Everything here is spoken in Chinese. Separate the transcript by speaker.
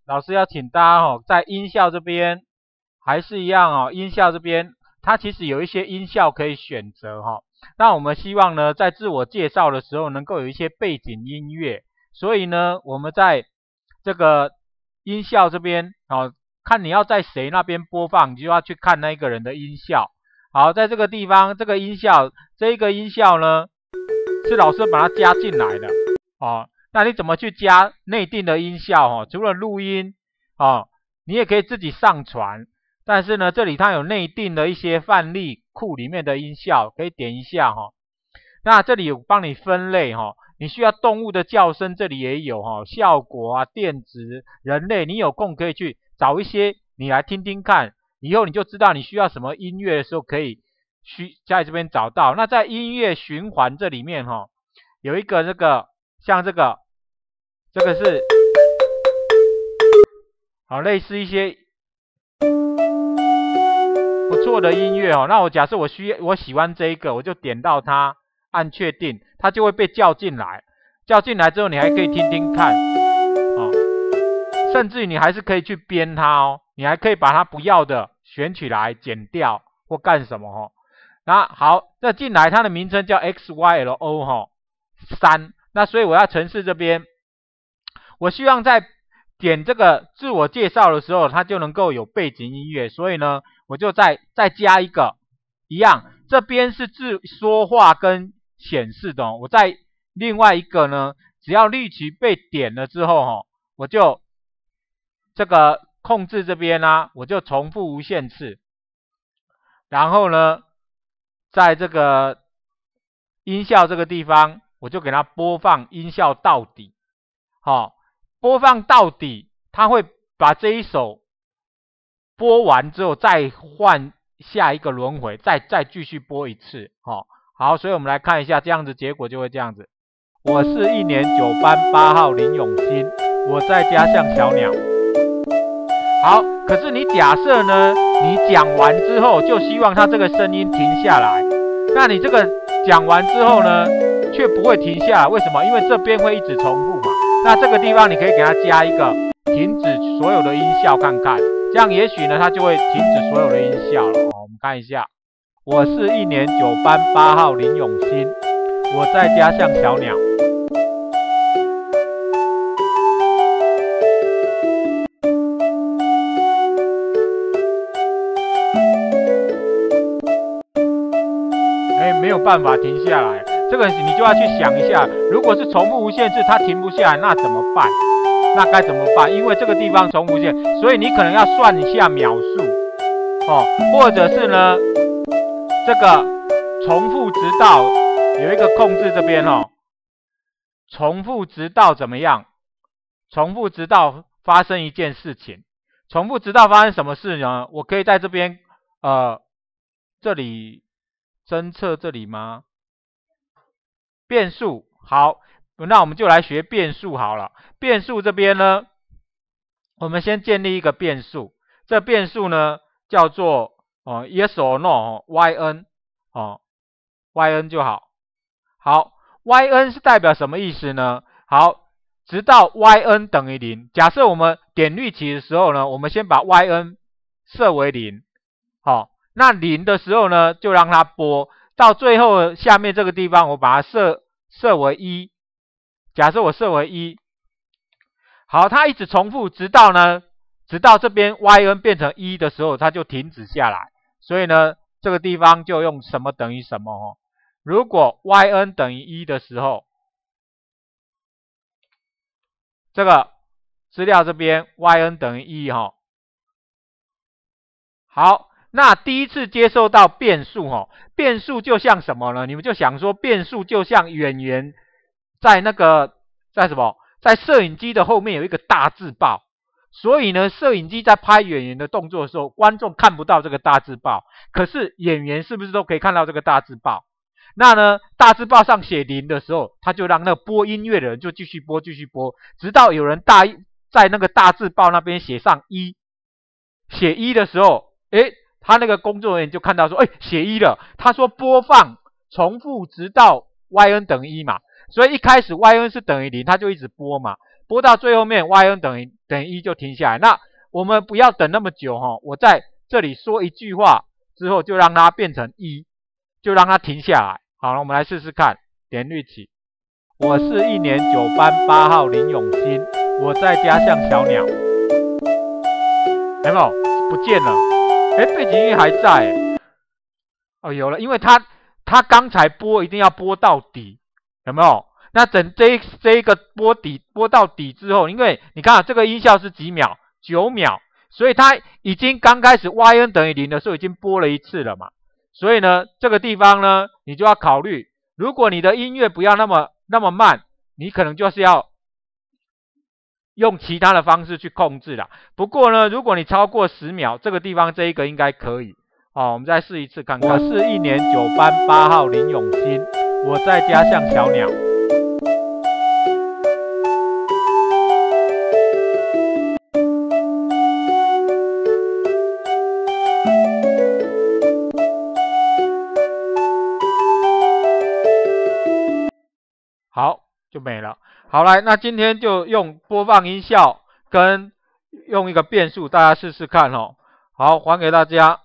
Speaker 1: 老师要请大家在音效这边还是一样音效这边它其实有一些音效可以选择那我们希望呢，在自我介绍的时候能够有一些背景音乐，所以呢，我们在这个音效这边看你要在谁那边播放，你就要去看那个人的音效。好，在这个地方，这个音效呢，是老师把它加进来的那你怎么去加内定的音效除了录音你也可以自己上传，但是呢，这里它有内定的一些范例库里面的音效，可以点一下那这里有帮你分类你需要动物的叫声，这里也有效果电子、人类，你有空可以去找一些你来听听看，以后你就知道你需要什么音乐的时候可以在这边找到。那在音乐循环这里面有一个像这个是类似一些不错的音乐那我假设我喜欢这一个，我就点到它，按确定，它就会被叫进来。叫进来之后，你还可以听听看甚至你还是可以去编它你还可以把它不要的选取来剪掉或干什么那好，这进来它的名称叫 XYLO 3。那所以我要程式这边，我希望在点这个自我介绍的时候，它就能够有背景音乐，所以呢，我就再加一个一样，这边是说话跟显示的我在另外一个呢，只要绿旗被点了之后我就这个控制这边我就重复无限次，然后呢，在这个音效这个地方，我就给它播放音效到底播放到底，它会把这一首播完之后再换下一个轮回，再继续播一次好，所以我们来看一下，这样子结果就会这样子。我是1年9班8号林永新，我在家像小鸟。好，可是你假设呢，你讲完之后就希望它这个声音停下来，那你这个讲完之后呢，却不会停下来，为什么？因为这边会一直重复嘛。那这个地方你可以给它加一个停止所有的音效看看，这样也许呢它就会停止所有的音效了我们看一下，我是1年9班8号林永新，我在家像小鸟。没有办法停下来，这个你就要去想一下，如果是重复无限次它停不下来，那怎么办？那该怎么办？因为这个地方重复无限，所以你可能要算一下秒数或者是呢这个重复直到有一个控制这边重复直到怎么样？重复直到发生一件事情，重复直到发生什么事呢？我可以在这边这里侦测这里吗？变数，好，那我们就来学变数好了。变数这边呢，我们先建立一个变数，这变数呢叫做yes or no yn yn 就好。好 yn 是代表什么意思呢？好，直到 yn 等于0。假设我们点绿旗的时候呢，我们先把 yn 设为0那0的时候呢，就让它播到最后下面这个地方，我把它设为1。假设我设为1，好，它一直重复，直到这边 yn 变成1的时候，它就停止下来。所以呢，这个地方就用什么等于什么如果 yn 等于1的时候，这个资料这边 yn 等于1好。那第一次接收到变数变数就像什么呢？你们就想说变数就像演员在什么？在摄影机的后面有一个大字报，所以呢，摄影机在拍演员的动作的时候，观众看不到这个大字报，可是演员是不是都可以看到这个大字报？那呢，大字报上写0的时候，他就让那个播音乐的人就继续播，直到有人在那个大字报那边写上1，写1的时候，他那个工作人员就看到说，写1了。他说播放重复直到 yn 等于1嘛，所以一开始 yn 是等于0，他就一直播嘛。播到最后面 yn 等于1就停下来。那我们不要等那么久哈，我在这里说一句话之后就让它变成1，就让它停下来。好了，我们来试试看，点绿旗。我是1年9班8号林永新，我在家像小鸟。有没有？不见了？哎，背景音乐还在。哦，有了，因为他刚才播一定要播到底，有没有？那等这一个播到底之后，因为你看这个音效是几秒？9秒，所以它已经刚开始 yn 等于0的时候已经播了一次了嘛。所以呢，这个地方呢，你就要考虑，如果你的音乐不要那么慢，你可能就是要用其他的方式去控制啦。不过呢，如果你超过10秒，这个地方这一个应该可以。好，我们再试一次看看。我是1年9班8号林永新，我在家像小鸟。好，就没了。好，来，那今天就用播放音效跟用一个变数，大家试试看哦。好，还给大家。